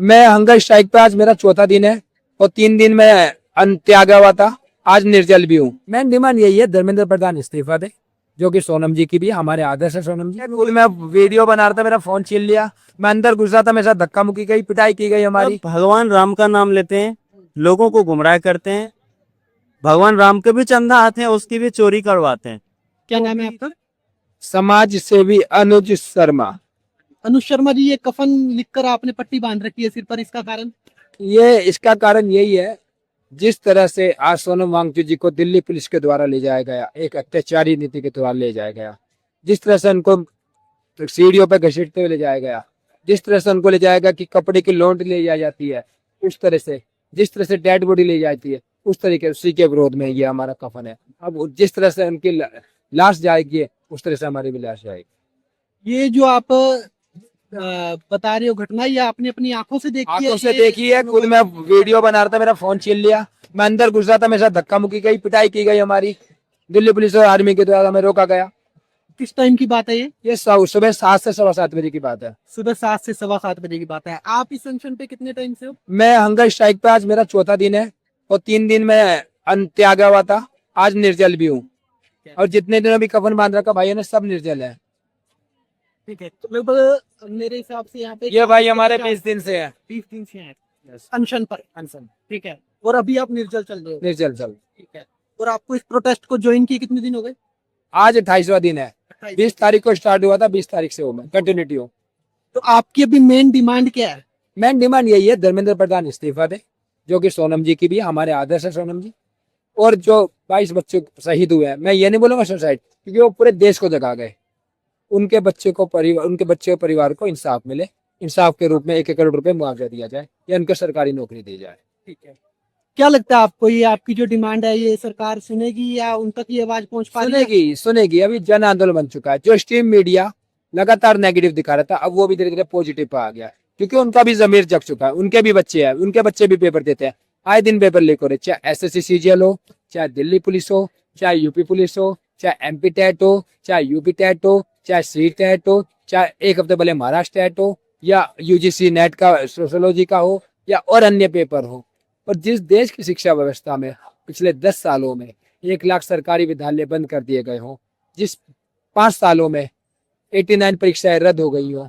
मैं hunger strike पे आज मेरा चौथा दिन है और 3 दिन मैं त्यागा हुआ था। आज निर्जल भी हूँ। मेन डिमांड यही है, धर्मेंद्र प्रधान इस्तीफा दे, जो कि सोनम जी की भी हमारे आदर्श है। सोनम जी स्कूल में वीडियो बना रहा था, मेरा फोन छीन लिया, मैं अंदर घुसा था, मेरे साथ धक्का मुक्की गई, पिटाई की गई हमारी। भगवान राम का नाम लेते हैं, लोगों को गुमराह करते हैं, भगवान राम के भी चंदा आते हैं, उसकी भी चोरी करवाते हैं। क्या नाम है आपका? समाज सेवी अनुज शर्मा। अनुज शर्मा जी, ये कफन लिखकर आपने पट्टी बांध रखी है सिर पर, इसका कारण? ये इसका कारण यही है, जिस तरह से आज सोनम वांगचुक जी को दिल्ली पुलिस के द्वारा ले जाया गया, एक अत्याचारी नीति के द्वारा ले जाया गया, जिस तरह से उनको सीढ़ियों पर घसीटते हुए ले जाया गया, जिस तरह से उनको ले जाएगा कि कपड़े की लौंड ले जाई जाती है, उस तरह से जिस तरह से डेड बॉडी ले जाती है, उस तरीके उसी के विरोध में ये हमारा कफन है। अब जिस तरह से उनकी लाश जाएगी, उस तरह से हमारी भी लाश जाएगी। ये जो आप बता रहे हो घटना, ये आपने अपनी आंखों से देखी है? आंखों से देखी है, खुद मैं वीडियो बना रहा था, मेरा फोन छीन लिया, मैं अंदर घुसा था, मेरे साथ धक्का मुक्की गई, पिटाई की गई हमारी, दिल्ली पुलिस और आर्मी के द्वारा हमें रोका गया। किस टाइम की बात है ये? ये सुबह 7 से 7:15 बजे की बात है। सुबह 7 से 7:15 बजे की बात है। आप इस अनशन पे कितने टाइम से हो? मैं हंगर स्ट्राइक पे आज मेरा चौथा दिन है और 3 दिन मैं त्यागा हुआ था। आज निर्जल भी हूँ और जितने दिनों भी कफन बांध रखा भाइयों ने, सब निर्जल है। ठीक है, तो लगभग मेरे हिसाब से यहाँ पे ये भाई हमारे 20 दिन से है, 20 दिन से हैं अनशन पर। अनशन, ठीक है, और अभी आप निर्जल चल रहे हो? निर्जल चल। ठीक है, और आपको इस प्रोटेस्ट को ज्वाइन किए कितने दिन हो गए? आज 28वां दिन है, 20 तारीख को स्टार्ट हुआ था, 20 तारीख से हो मैं कंटिन्यूटी हूँ। तो आपकी अभी मेन डिमांड क्या है? मेन डिमांड यही है, धर्मेंद्र प्रधान इस्तीफा दे, जो कि सोनम जी की भी हमारे आदर्श है। सोनम जी और जो 22 बच्चे शहीद हुए हैं, मैं ये नहीं बोलूंगा सुसाइड, क्योंकि वो पूरे देश को जगा गए। उनके बच्चे को परिवार को इंसाफ मिले, इंसाफ के रूप में 1-1 करोड़ रुपए मुआवजा दिया जाए या उनको सरकारी नौकरी दी जाए। ठीक है, क्या लगता है आपको, ये आपकी जो डिमांड है ये सरकार सुनेगी या उन तक ये आवाज पहुंच पा रही है? सुनेगी। अभी जन आंदोलन बन चुका है। जो स्ट्रीम मीडिया लगातार नेगेटिव दिखा रहा था, अब वो भी धीरे धीरे पॉजिटिव पे आ गया, क्योंकि उनका भी जमीर जग चुका है। उनके भी बच्चे हैं, उनके बच्चे भी पेपर देते हैं, आए दिन पेपर लीक हो रहे, चाहे SSC CGL हो, चाहे दिल्ली पुलिस हो, चाहे यूपी पुलिस हो, चाहे MP टेट हो, चाहे यूपी टेट हो, चाहे सी टेट हो, चाहे एक हफ्ते पहले महाराष्ट्र टेट हो, या UGC नेट का सोशियोलॉजी का हो, या और अन्य पेपर हो। और जिस देश की शिक्षा व्यवस्था में पिछले 10 सालों में 1 लाख सरकारी विद्यालय बंद कर दिए गए हों, जिस 5 सालों में 89 परीक्षाएं रद्द हो गई हो,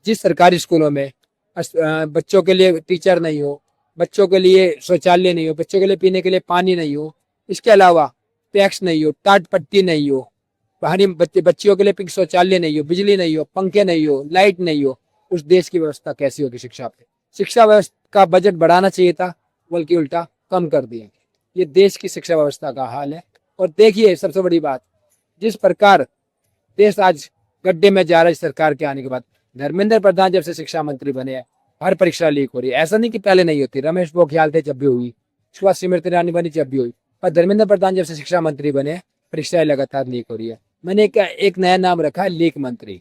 जिस सरकारी स्कूलों में बच्चों के लिए टीचर नहीं हो, बच्चों के लिए शौचालय नहीं हो, बच्चों के लिए पीने के लिए पानी नहीं हो, इसके अलावा टैक्स नहीं हो, टाट पट्टी नहीं हो, बाहरी बच्चियों के लिए पिंक शौचालय नहीं हो, बिजली नहीं हो, पंखे नहीं हो, लाइट नहीं हो, उस देश की व्यवस्था कैसी होगी शिक्षा पे? शिक्षा व्यवस्था का बजट बढ़ाना चाहिए था, बल्कि उल्टा कम कर दिए। ये देश की शिक्षा व्यवस्था का हाल है। और देखिए सबसे बड़ी बात, जिस प्रकार देश आज गड्ढे में जा रहा है सरकार के आने के बाद, धर्मेंद्र प्रधान जब से शिक्षा मंत्री बने हैं, हर परीक्षा लीक हो रही है। ऐसा नहीं कि पहले नहीं होती, रमेश पोखरियाल थे जब भी हुई, उसके बाद स्मृति ईरानी बनी जब भी हुई, पर धर्मेंद्र प्रधान जब से शिक्षा मंत्री बने, परीक्षाएं लगातार लीक हो रही है। मैंने एक नया नाम रखा है, लीक मंत्री।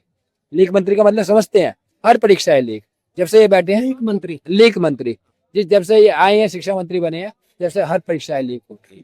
लीक मंत्री का मतलब समझते हैं? हर परीक्षाएं लीक। जब से ये बैठे हैं लीक मंत्री, जब से ये आए हैं शिक्षा मंत्री बने हैं, जब से हर परीक्षाएं लीक हो रही है।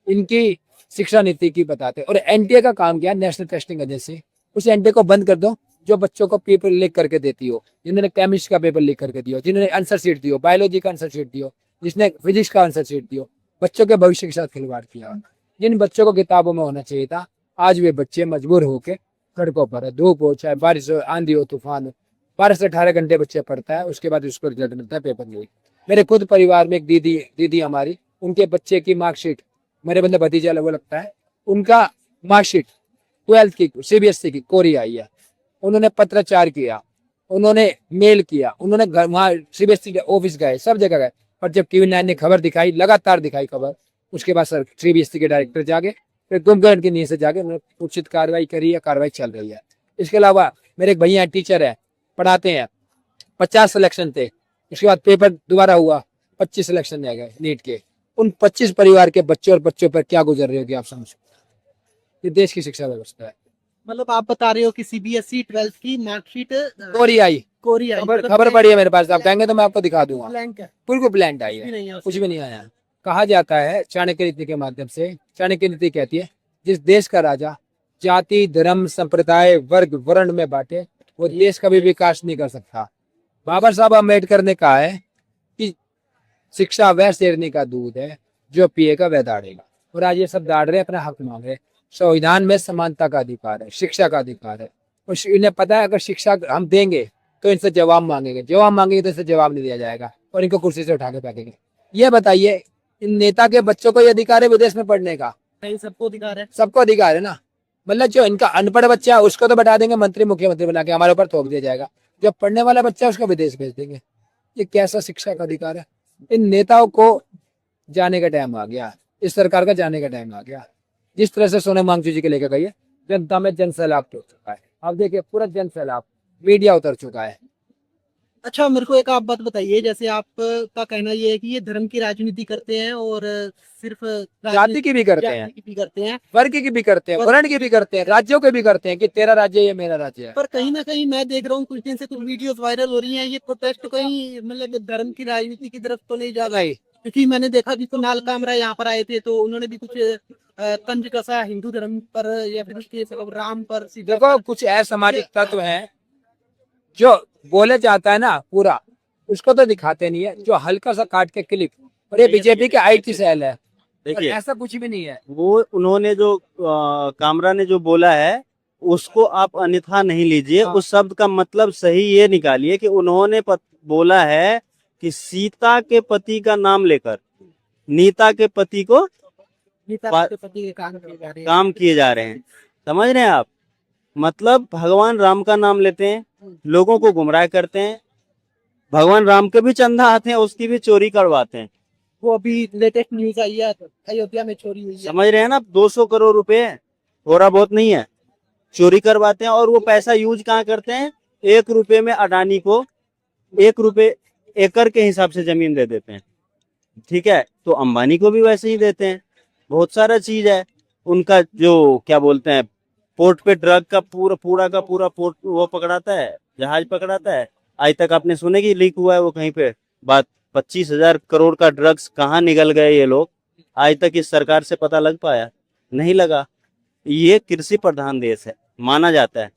इनकी शिक्षा नीति की बताते। और NTA का काम क्या है, नेशनल टेस्टिंग एजेंसी, उस NTA को बंद कर दो जो बच्चों को पेपर लीक करके देती हो, जिन्होंने केमिस्ट्री का पेपर लीक करके दिया, जिन्होंने आंसर शीट दियो, बायोलॉजी का आंसर शीट दियो, जिसने फिजिक्स का आंसर शीट दियो, बच्चों के भविष्य के साथ खिलवाड़ किया। जिन बच्चों को किताबों में होना चाहिए था, आज वे बच्चे मजबूर होकर सड़कों पर है, धूप हो चाहे बारिश हो, आंधी हो, तूफान हो, 12 से 18 घंटे बच्चे पढ़ता है, उसके बाद उसको रिजल्ट मिलता है पेपर लीक। मेरे खुद परिवार में एक दीदी हमारी, उनके बच्चे की मार्कशीट, मेरे बंदे भतीजा वो लगता है, उनका मार्कशीट 12th की CBSE की कोरी आई है। उन्होंने पत्राचार किया, उन्होंने मेल किया, उन्होंने वहाँ CBSE के ऑफिस गए, सब जगह गए, और जब TV9 ने खबर दिखाई, लगातार दिखाई खबर, उसके बाद सर CBSE के डायरेक्टर जागे, फिर गुमगढ़ की नींद से जाके उन्होंने उचित कार्रवाई करी है, कार्रवाई चल रही है। इसके अलावा मेरे एक भैया टीचर है, पढ़ाते हैं, 50 सिलेक्शन थे, उसके बाद पेपर दोबारा हुआ, 25 सिलेक्शन रह गए नीट के। उन 25 परिवार के बच्चों और बच्चों पर क्या गुजर रही होगी आप समझ। ये देश की शिक्षा व्यवस्था है। मतलब आप बता रहे हो कि CBSE 12th की मार्कशीट कोरी आई, खबर पड़ी है मेरे पास, आप कहेंगे तो मैं आपको दिखा दूंगा। ब्लैंक है, बिल्कुल ब्लैंक आई है, कुछ भी नहीं आया। कहा जाता है चाणक्य नीति के माध्यम से, चाणक्य नीति कहती है जिस देश का राजा जाति, धर्म, संप्रदाय, वर्ग, वर्ण में बांटे, वो देश का भी विकास नहीं कर सकता। बाबा साहब अम्बेडकर ने कहा है कि शिक्षा वह शेरनी का दूध है जो पिएगा वह दाढ़ेगा। और आज ये सब दाढ़ रहे, अपना हक मांग रहे। संविधान में समानता का अधिकार है, शिक्षा का अधिकार है। और इन्हें पता है अगर शिक्षा हम देंगे तो इनसे जवाब मांगेंगे तो इनसे जवाब नहीं दिया जाएगा और इनको कुर्सी से उठा के फेंकेंगे। ये बताइए, इन नेता के बच्चों को ये अधिकार है विदेश में पढ़ने का? नहीं, सबको अधिकार है। सबको अधिकार है ना। मतलब जो इनका अनपढ़ बच्चा है उसको तो बैठा देंगे मंत्री मुख्यमंत्री बना के, हमारे ऊपर थोप दिया जाएगा। जो पढ़ने वाला बच्चा है उसको विदेश भेज देंगे। ये कैसा शिक्षा का अधिकार है? इन नेताओं को जाने का टाइम आ गया, इस सरकार का जाने का टाइम आ गया। जिस तरह से सोनम वांगचुक जी के लेकर गई है, जनता में जन सैलाब हो चुका है। अब देखिए पूरा जन सैलाब, मीडिया उतर चुका है। अच्छा, मेरे को एक आप बात बताइए, जैसे आपका कहना ये है कि ये धर्म की राजनीति करते हैं और सिर्फ जाति की भी करते हैं, जाति की भी करते हैं, वर्ग की भी करते हैं, वर्ण की भी करते हैं, राज्यों के भी करते हैं कि तेरा राज्य ये मेरा राज्य है। पर कहीं ना कहीं मैं देख रहा हूँ कुछ दिन से कुछ वीडियोस वायरल हो रही हैं, ये प्रोटेस्ट कहीं मतलब धर्म की राजनीति की तरफ तो नहीं जा रहा है? क्योंकि मैंने देखा कि कुणाल कामरा यहाँ पर आए थे तो उन्होंने भी कुछ तंज कसा हिंदू धर्म पर या फिर उसके राम पर सीधा। देखो कुछ असामाजिक तत्व हैं जो बोले जाता है ना पूरा, उसको तो दिखाते नहीं है, जो हल्का सा काट के क्लिप। और ये बीजेपी के IT सेल है, देखिए ऐसा कुछ भी नहीं है। वो उन्होंने जो कामरा ने जो बोला है उसको आप अन्यथा नहीं लीजिए। हाँ। उस शब्द का मतलब सही ये निकालिए कि उन्होंने बोला है कि सीता के पति का नाम लेकर नीता के पति को नेता के प्रति काम किए जा रहे हैं। काम किए जा रहे हैं। समझ रहे हैं आप? मतलब भगवान राम का नाम लेते हैं, लोगों को गुमराह करते हैं। भगवान राम के भी चंदा आते हैं, उसकी भी चोरी करवाते हैं। वो अभी लेटेस्ट न्यूज आई है, अयोध्या में चोरी हुई है। समझ रहे हैं ना? 200 करोड़ रुपए थोड़ा बहुत नहीं है, चोरी करवाते हैं। और वो पैसा यूज कहाँ करते हैं? 1 रुपए में अडानी को 1 रुपए एकड़ के हिसाब से जमीन दे देते हैं। ठीक है, तो अंबानी को भी वैसे ही देते हैं। बहुत सारा चीज है उनका, जो क्या बोलते हैं, पोर्ट पे ड्रग का पूरा पोर्ट वो पकड़ाता है, जहाज पकड़ाता है। आज तक आपने सुने कि लीक हुआ है वो कहीं पे बात? 25,000 करोड़ का ड्रग्स कहाँ निकल गए ये लोग, आज तक इस सरकार से पता लग पाया? नहीं लगा। ये कृषि प्रधान देश है माना जाता है।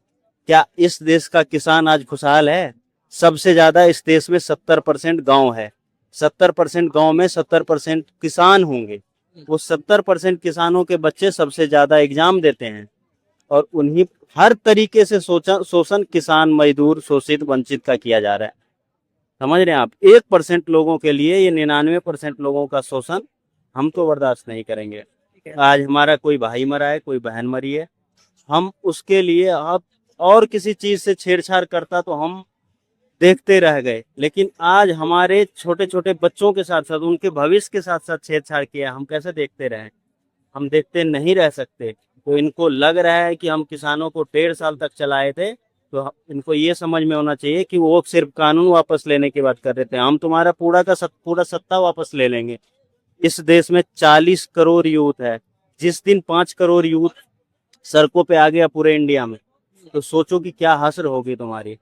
क्या इस देश का किसान आज खुशहाल है? सबसे ज्यादा इस देश में 70% गांव है। 70% गांव में 70% किसान होंगे। वो 70% किसानों के बच्चे सबसे ज्यादा एग्जाम देते हैं और उन्हीं हर तरीके से शोषण किसान, मजदूर, शोषित, वंचित का किया जा रहा है। समझ रहे हैं आप? 1% लोगों के लिए ये 99% लोगों का शोषण हम तो बर्दाश्त नहीं करेंगे। आज हमारा कोई भाई मरा है, कोई बहन मरी है, हम उसके लिए आप और किसी चीज से छेड़छाड़ करता तो हम देखते रह गए। लेकिन आज हमारे छोटे छोटे बच्चों के साथ साथ उनके भविष्य के साथ साथ छेड़छाड़ किया, हम कैसे देखते रहे? हम देखते नहीं रह सकते। तो इनको लग रहा है कि हम किसानों को 1.5 साल तक चलाए थे, तो इनको ये समझ में होना चाहिए कि वो सिर्फ कानून वापस लेने की बात कर रहे थे। हम तुम्हारा पूरा सत्ता वापस ले लेंगे। इस देश में 40 करोड़ यूथ है। जिस दिन 5 करोड़ यूथ सड़कों पे आ गया पूरे इंडिया में, तो सोचो कि क्या हसर होगी तुम्हारी।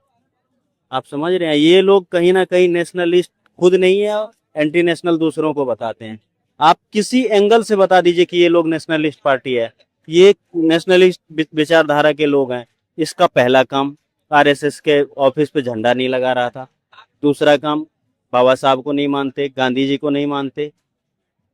आप समझ रहे हैं? ये लोग कहीं ना कहीं नेशनलिस्ट खुद नहीं है, एंटी नेशनल दूसरों को बताते हैं। आप किसी एंगल से बता दीजिए कि ये लोग नेशनलिस्ट पार्टी है, ये नेशनलिस्ट विचारधारा के लोग हैं। इसका पहला काम RSS के ऑफिस पे झंडा नहीं लगा रहा था। दूसरा काम, बाबा साहब को नहीं मानते, गांधी जी को नहीं मानते।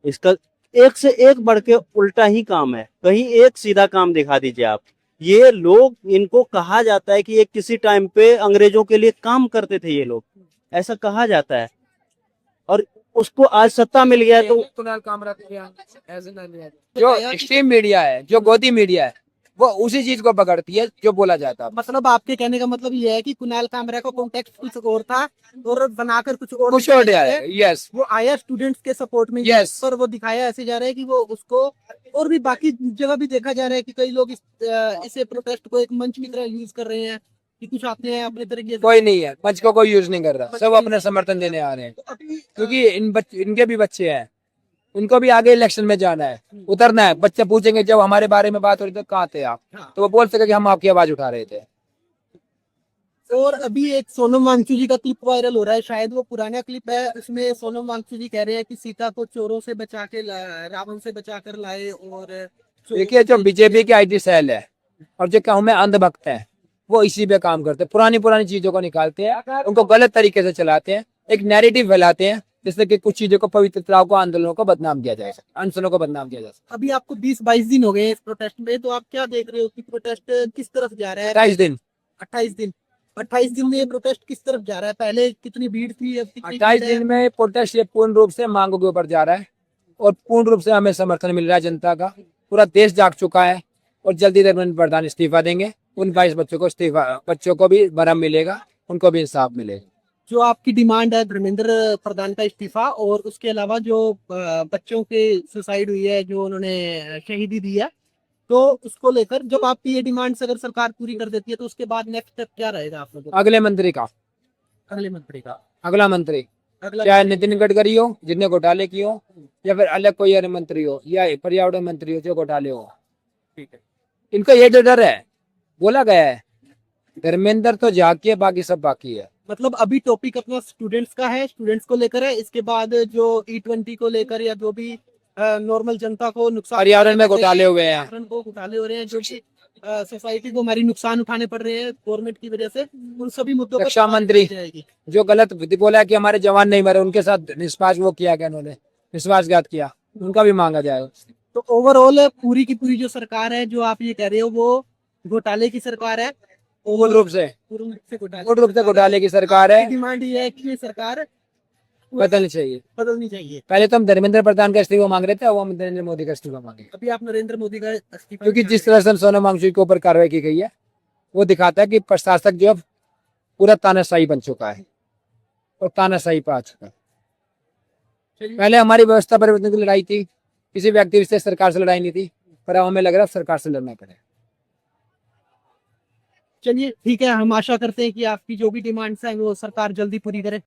इसका एक से एक बढ़ के उल्टा ही काम है। कहीं एक सीधा काम दिखा दीजिए आप। ये लोग, इनको कहा जाता है कि ये किसी टाइम पे अंग्रेजों के लिए काम करते थे, ये लोग ऐसा कहा जाता है। और उसको आज सत्ता मिल गया तो कुणाल कामरा जो एक्सट्रीम मीडिया है, जो गोदी मीडिया है, वो उसी चीज को पकड़ती है जो बोला जाता है। मतलब आपके कहने का मतलब ये है कि कुणाल कामरा का कॉन्टेक्स्ट कुछ और था और बनाकर कुछ और यस, वो आया स्टूडेंट्स के सपोर्ट में। Yes. पर वो दिखाया ऐसे जा रहा है कि वो उसको, और भी बाकी जगह भी देखा जा रहा है कि कई लोग इसे प्रोटेस्ट को एक मंच की तरह यूज कर रहे हैं कि कुछ आते हैं अपने तरीके से। कोई नहीं है, मंच को कोई यूज नहीं कर रहा, सब अपने समर्थन देने आ रहे हैं। क्योंकि इनके भी बच्चे हैं, उनको भी आगे इलेक्शन में जाना है, उतरना है। बच्चे पूछेंगे जब हमारे बारे में बात हो रही तो कहाँ थे आप, तो वो बोल सके कि हम आपकी आवाज उठा रहे थे। और अभी एक सोनम वांगचुक जी का क्लिप वायरल हो रहा है, शायद वो पुराना क्लिप है। उसमें सोनम वांगचुक जी कह रहे हैं कि सीता को चोरों से बचा के रावण से बचा कर लाए। और देखिए जो बीजेपी के IT सेल है और जो कहूँ में अंधभक्त है, वो इसी पे काम करते हैं, पुरानी पुरानी चीजों को निकालते हैं, उनको गलत तरीके से चलाते हैं, एक नैरेटिव फैलाते हैं जिससे कि कुछ चीजों को, पवित्रताओं को, आंदोलनों को बदनाम किया जाए, अनशनों को बदनाम किया जा सकता अभी आपको 20-22 दिन हो गए इस प्रोटेस्ट में, तो आप क्या देख रहे हो कि प्रोटेस्ट किस तरफ जा रहा है। है? 28 दिन 28 दिन में ये प्रोटेस्ट किस तरफ जा रहा है? पहले कितनी भीड़ थी, अब कितनी 28 भीड़ है? दिन में प्रोटेस्ट ये पूर्ण रूप से मांगों के ऊपर जा रहा है और पूर्ण रूप से हमें समर्थन मिल रहा है जनता का। पूरा देश जाग चुका है और जल्दी धर्मेंद्र प्रधान इस्तीफा देंगे। उन 22 बच्चों को भी बरम मिलेगा, उनको भी इंसाफ मिलेगा। जो आपकी डिमांड है धर्मेंद्र प्रधान का इस्तीफा, और उसके अलावा जो बच्चों के सुसाइड हुई है, जो उन्होंने शहीदी दी है, तो उसको लेकर जब आपकी ये डिमांड अगर सरकार पूरी कर देती है तो उसके बाद नेक्स्ट स्टेप क्या रहेगा आप लोगों का? अगले मंत्री का, अगले मंत्री का अगला मंत्री, अगला चाहे नितिन गडकरी हो जिसने घोटाले किए हो, या फिर अलग कोई और मंत्री हो, या पर्यावरण मंत्री हो जो घोटाले हो। ठीक है। इनका ये जो डर है, बोला गया है धर्मेंद्र तो जाके है, बाकी सब बाकी है। मतलब अभी टॉपिक अपना स्टूडेंट्स का है, स्टूडेंट्स को लेकर है, इसके बाद जो E20 को लेकर या जो भी नॉर्मल जनता को नुकसान, पर्यावरण में घोटाले हुए हैं, पर्यावरण को घोटाले हो रहे हैं, जो कि सोसाइटी को हमारी नुकसान उठाने पड़ रहे हैं गवर्नमेंट की वजह से, उन सभी मुद्दों पर रक्षा बात मंत्री की जाएगी। जो गलत बोला है कि हमारे जवान नहीं मरे, उनके साथ निष्पाच वो किया गया, उन्होंने विश्वासघात किया, उनका भी मांगा जाएगा। तो ओवरऑल पूरी की पूरी जो सरकार है, जो आप ये कह रहे हो, वो घोटाले की सरकार है, पूर्ण रूप से पूर्ण घोटाले की सरकार है। डिमांड ये है कि ये सरकार बदलनी चाहिए। बदलनी चाहिए। पहले तो हम धर्मेंद्र प्रधान का इस्तीफा मांग रहे थे, अब हम नरेंद्र मोदी का इस्तीफा मांगे, अभी आप नरेंद्र मोदी का इस्तीफा, क्योंकि जिस तरह से सोनम वांगचुक के ऊपर कार्रवाई की गई है वो दिखाता है कि प्रशासक जो अब पूरा तानाशाही बन चुका है और तानाशाही पे आ चुका है। पहले हमारी व्यवस्था परिवर्तन की लड़ाई थी, किसी व्यक्ति से सरकार से लड़ाई नहीं थी, पर अब हमें लग रहा है सरकार से लड़ना पड़ेगा। चलिए ठीक है, हम आशा करते हैं कि आपकी जो भी डिमांड्स हैं वो सरकार जल्दी पूरी करे।